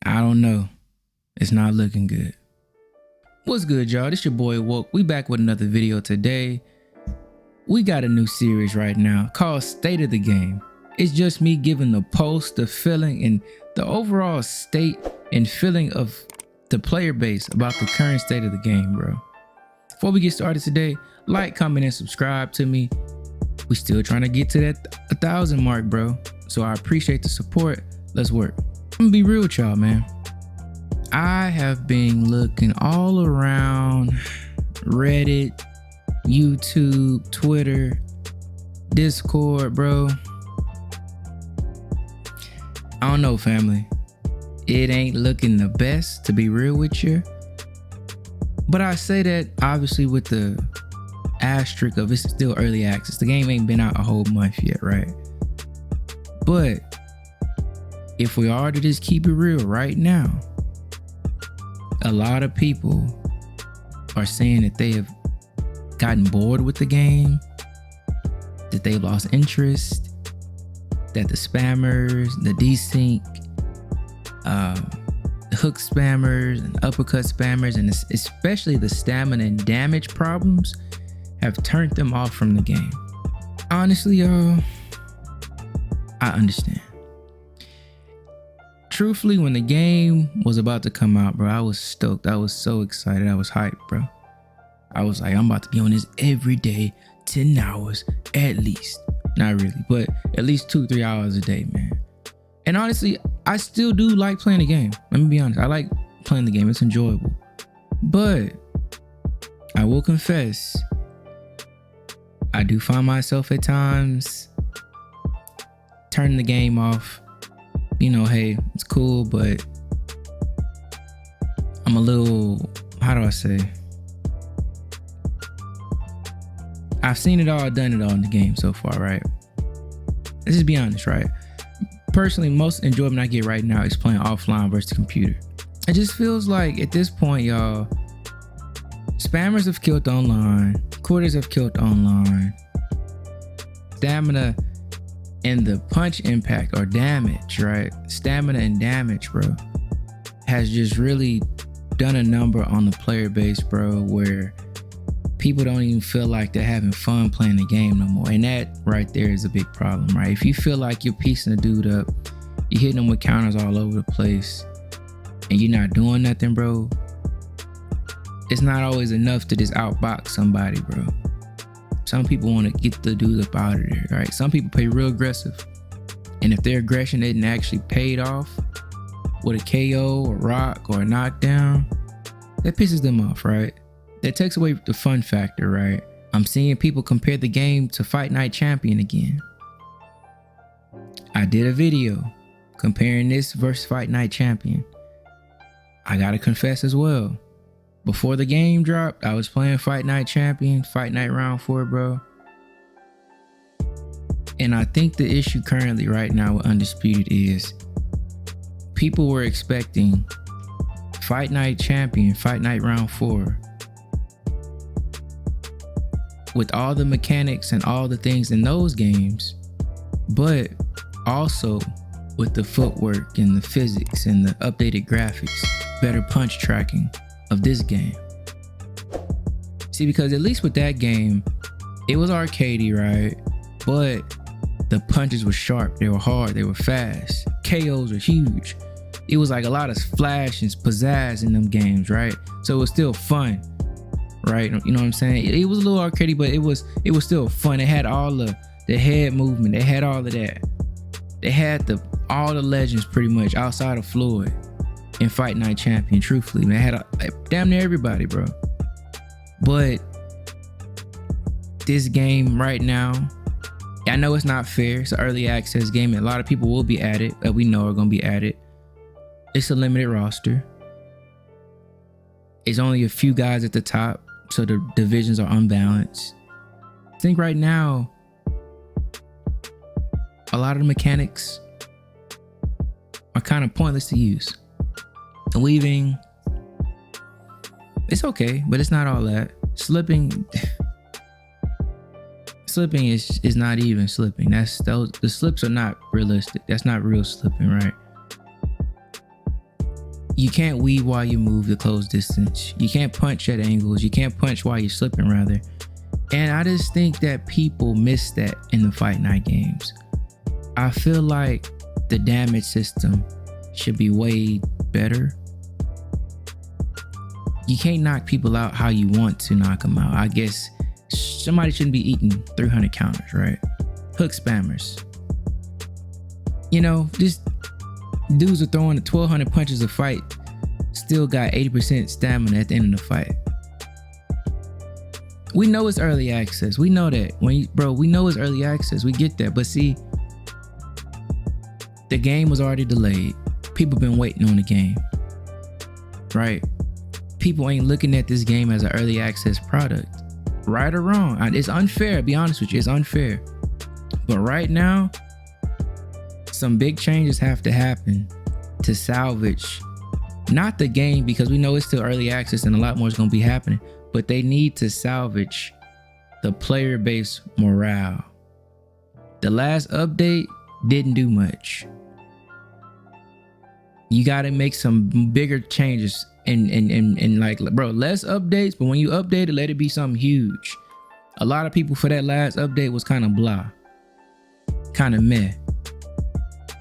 I don't know. It's not looking good. What's good, y'all? This your boy Woke. We back with another video today. We got a new series right now called State of the Game. It's just me giving the pulse, the feeling, and the overall state and feeling of the player base about the current state of the game, bro. Before we get started today, like, comment, and subscribe to me. We still trying to get to that 1,000 mark, bro. So I appreciate the support. Let's work. I'm gonna be real with y'all, man. I have been looking all around Reddit, YouTube, Twitter, Discord, bro. I don't know, family. It ain't looking the best, to be real with you. But I say that obviously with the asterisk of it's still early access. The game ain't been out a whole month yet, right? But if we are to just keep it real right now, a lot of people are saying that they have gotten bored with the game, that they've lost interest, that the spammers, the desync, the hook spammers and uppercut spammers, and especially the stamina and damage problems have turned them off from the game. Honestly, y'all, I understand. Truthfully, when the game was about to come out, bro, I was stoked. I was so excited. I was hyped, bro. I was like, I'm about to be on this every day, 10 hours at least. Not really, but at least 2-3 hours a day, man. And honestly, I still do like playing the game. Let me be honest. I like playing the game. It's enjoyable. But I will confess, I do find myself at times turning the game off. You know, hey, it's cool, but I'm a little, how do I say? I've seen it all, done it all in the game so far, right? Let's just be honest, right? Personally, most enjoyment I get right now is playing offline versus the computer. It just feels like at this point, y'all, spammers have killed online, quarters have killed online, stamina and the punch impact or damage, right? Stamina and damage, bro, has just really done a number on the player base, bro, where people don't even feel like they're having fun playing the game no more. And that right there is a big problem, right? If you feel like you're piecing a dude up, you're hitting them with counters all over the place, and you're not doing nothing, bro, it's not always enough to just outbox somebody, bro. Some people want to get the dude up out of there, right? Some people play real aggressive, and if their aggression isn't actually paid off with a KO, a rock, or a knockdown, that pisses them off, right? That takes away the fun factor, right? I'm seeing people compare the game to Fight Night Champion again. I did a video comparing this versus Fight Night Champion. I gotta confess as well, before the game dropped, I was playing Fight Night Champion, Fight Night Round 4, bro. And I think the issue currently right now with Undisputed is people were expecting Fight Night Champion, Fight Night Round 4 with all the mechanics and all the things in those games, but also with the footwork and the physics and the updated graphics, better punch tracking of this game. See, because at least with that game, it was arcadey, right? But the punches were sharp, they were hard, they were fast. KOs were huge. It was like a lot of flash and pizzazz in them games, right? So it was still fun, right? You know what I'm saying? It was a little arcadey, but it was still fun. It had all the head movement, they had all of that. They had all the legends pretty much outside of Floyd in Fight Night Champion. Truthfully, man, had damn near everybody, bro. But this game right now, I know it's not fair. It's an early access game, and a lot of people will be at it that we know are gonna be at it. It's a limited roster. It's only a few guys at the top, so the divisions are unbalanced. I think right now, a lot of the mechanics are kind of pointless to use. The weaving, it's okay, but it's not all that. Slipping is not even slipping. The slips are not realistic. That's not real slipping, right? You can't weave while you move the close distance. You can't punch at angles. You can't punch while you're slipping, rather. And I just think that people miss that in the Fight Night games. I feel like the damage system should be way better. You can't knock people out how you want to knock them out. I guess somebody shouldn't be eating 300 counters, right? Hook spammers. You know, just dudes are throwing 1,200 punches a fight, still got 80% stamina at the end of the fight. We know it's early access. We know that. We know it's early access. We get that. But see, the game was already delayed. People been waiting on the game, right? People ain't looking at this game as an early access product, right or wrong. It's unfair, to be honest with you. It's unfair. But right now, some big changes have to happen to salvage, not the game, because we know it's still early access and a lot more is going to be happening, but they need to salvage the player base morale. The last update didn't do much. You got to make some bigger changes and like, bro, less updates, but when you update it, let it be something huge. A lot of people for that last update was kind of blah, kind of meh.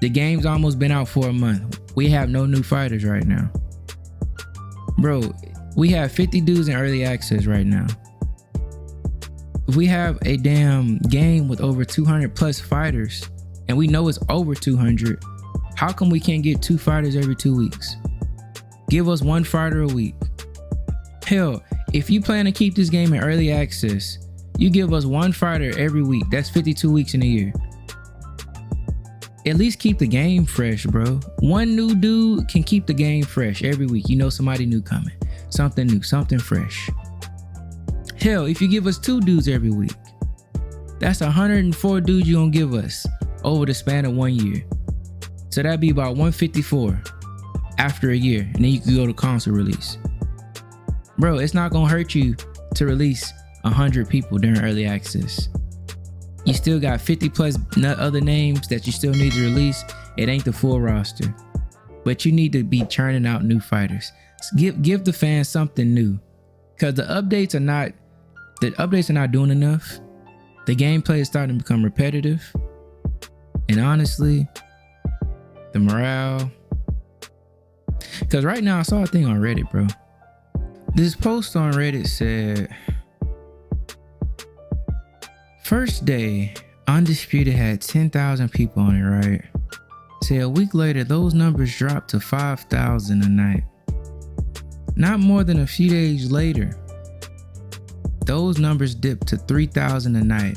The game's almost been out for a month. We have no new fighters right now. Bro, we have 50 dudes in early access right now. If we have a damn game with over 200 plus fighters, and we know it's over 200, how come we can't get 2 fighters every 2 weeks? Give us 1 fighter a week. Hell, if you plan to keep this game in early access, you give us 1 fighter every week. That's 52 weeks in a year. At least keep the game fresh, bro. 1 new dude can keep the game fresh every week. You know somebody new coming. Something new, something fresh. Hell, if you give us 2 dudes every week, that's 104 dudes you're gonna give us over the span of 1 year. So that'd be about 154 after a year, and then you can go to console release. Bro, it's not gonna hurt you to release 100 people during early access. You still got 50 plus other names that you still need to release. It ain't the full roster, but you need to be churning out new fighters. Give the fans something new, because the updates are not doing enough. The gameplay is starting to become repetitive, and honestly, the morale. Because right now I saw a thing on Reddit, bro. This post on Reddit said, first day, Undisputed had 10,000 people on it, right? Say a week later, those numbers dropped to 5,000 a night. Not more than a few days later, those numbers dipped to 3,000 a night.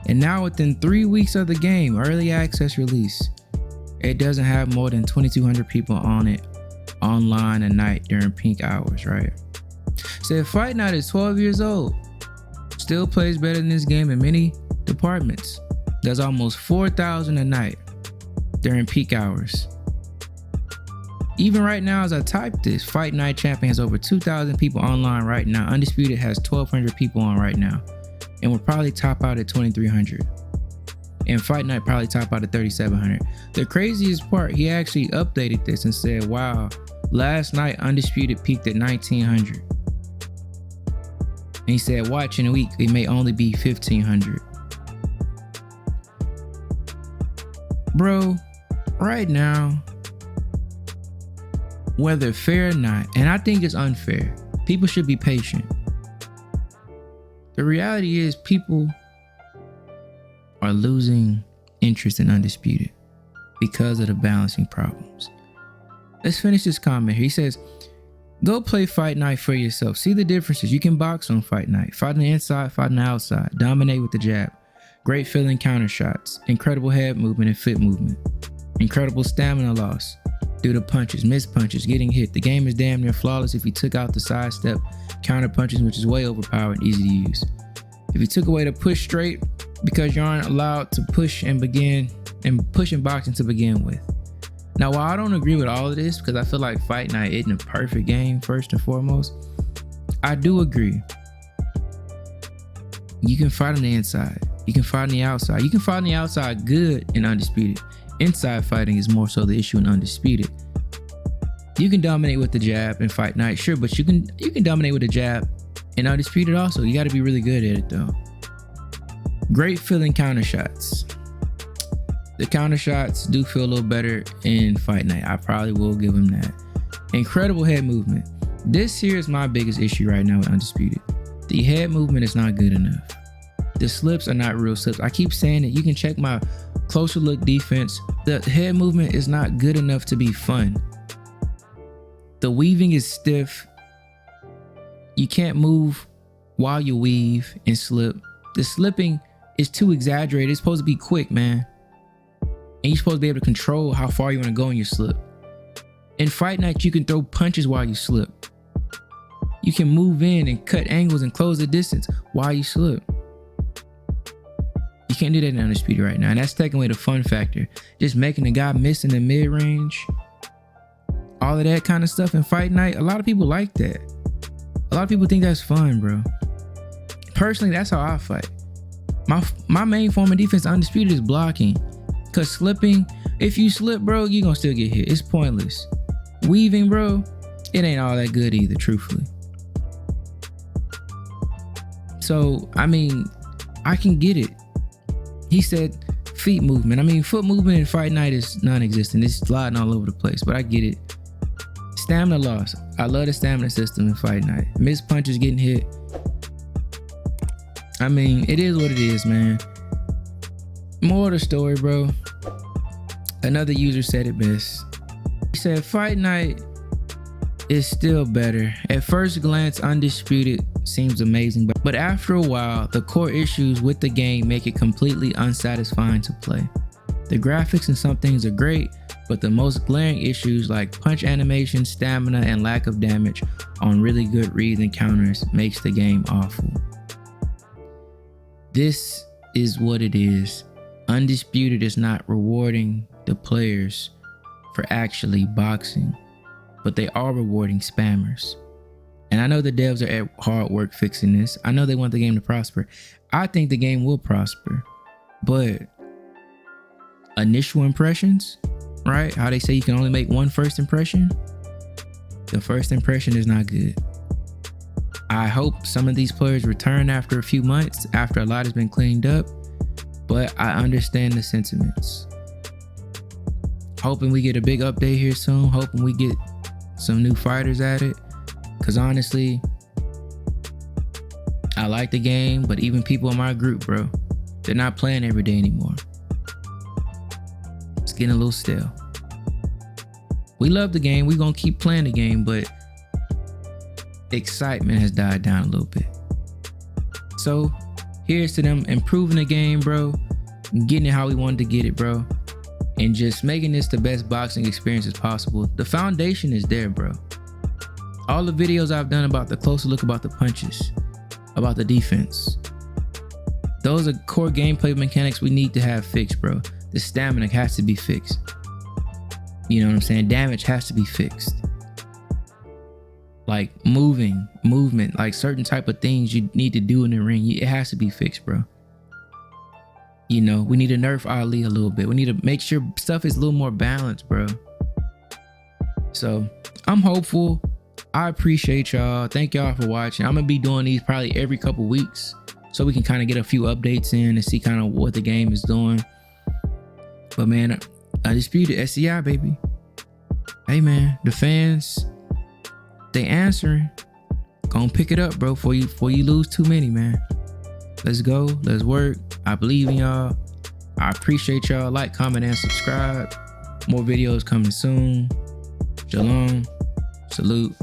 And now within 3 weeks of the game, early access release, it doesn't have more than 2,200 people on it online a night during peak hours, right? So if Fight Night is 12 years old, still plays better than this game in many departments. There's almost 4,000 a night during peak hours. Even right now, as I type this, Fight Night Champion has over 2,000 people online right now. Undisputed has 1,200 people on right now, and we'll probably top out at 2,300. And Fight Night probably top out at 3,700. The craziest part, he actually updated this and said, wow, last night Undisputed peaked at 1,900. And he said, watch in a week, it may only be 1,500. Bro, right now, whether fair or not, and I think it's unfair, people should be patient. The reality is people are losing interest in Undisputed because of the balancing problems. Let's finish this comment here. He says, go play Fight Night for yourself. See the differences. You can box on Fight Night. Fight on the inside, fight on the outside. Dominate with the jab. Great feeling counter shots. Incredible head movement and foot movement. Incredible stamina loss due to punches, missed punches, getting hit. The game is damn near flawless if you took out the sidestep counter punches, which is way overpowered and easy to use. If you took away the push straight, because you aren't allowed to push and push in boxing to begin with. Now, while I don't agree with all of this, because I feel like Fight Night isn't a perfect game, first and foremost, I do agree. You can fight on the inside. You can fight on the outside. You can fight on the outside good in Undisputed. Inside fighting is more so the issue in Undisputed. You can dominate with the jab in Fight Night, sure, but you can dominate with the jab in Undisputed also. You got to be really good at it though. Great feeling counter shots. The counter shots do feel a little better in Fight Night. I probably will give him that. Incredible head movement. This here is my biggest issue right now with Undisputed. The head movement is not good enough. The slips are not real slips. I keep saying it. You can check my closer look defense. The head movement is not good enough to be fun. The weaving is stiff. You can't move while you weave and slip. The slipping is too exaggerated. It's supposed to be quick, man. And you're supposed to be able to control how far you want to go in your slip. In Fight Night, you can throw punches while you slip. You can move in and cut angles and close the distance while you slip. You can't do that in Undisputed right now. And that's taking away the fun factor. Just making the guy miss in the mid-range. All of that kind of stuff in Fight Night. A lot of people like that. A lot of people think that's fun, bro. Personally, that's how I fight. My main form of defense Undisputed is blocking. Cause slipping, if you slip, bro, you're gonna still get hit. It's pointless. Weaving, bro, it ain't all that good either, truthfully. So, I mean, I can get it. He said feet movement. I mean, foot movement in Fight Night is non-existent. It's sliding all over the place, but I get it. Stamina loss. I love the stamina system in Fight Night. Missed punches, getting hit. I mean, it is what it is, man. More of the story, bro. Another user said it best. He said Fight Night is still better. At first glance, Undisputed seems amazing, but after a while, the core issues with the game make it completely unsatisfying to play. The graphics and some things are great, but the most glaring issues like punch animation, stamina, and lack of damage on really good reads and counters makes the game awful. This is what it is. Undisputed is not rewarding the players for actually boxing, but they are rewarding spammers. And I know the devs are at hard work fixing this. I know they want the game to prosper. I think the game will prosper, but initial impressions, right? How they say you can only make one first impression. The first impression is not good. I hope some of these players return after a few months, after a lot has been cleaned up, but I understand the sentiments. Hoping we get a big update here soon. Hoping we get some new fighters at it. Cause honestly, I like the game, but even people in my group, bro, they're not playing every day anymore. It's getting a little stale. We love the game. We're gonna keep playing the game, but excitement has died down a little bit. So here's to them improving the game, bro, getting it how we wanted to get it, bro, and just making this the best boxing experience as possible. The foundation is there, bro. All the videos I've done about the closer look, about the punches, about the defense, those are core gameplay mechanics we need to have fixed, bro. The stamina has to be fixed. You know what I'm saying? Damage has to be fixed. Like movement, like certain type of things you need to do in the ring, it has to be fixed, bro. You know, we need to nerf Ali a little bit. We need to make sure stuff is a little more balanced, bro. So I'm hopeful. I appreciate y'all. Thank y'all for watching. I'm gonna be doing these probably every couple weeks so we can kind of get a few updates in and see kind of what the game is doing. But man, Undisputed SCI, baby. Hey man, the fans, they answering. Gonna pick it up, bro, before you lose too many, man. Let's go. Let's work. I believe in y'all. I appreciate y'all. Like, comment, and subscribe. More videos coming soon. Shalom. Salute.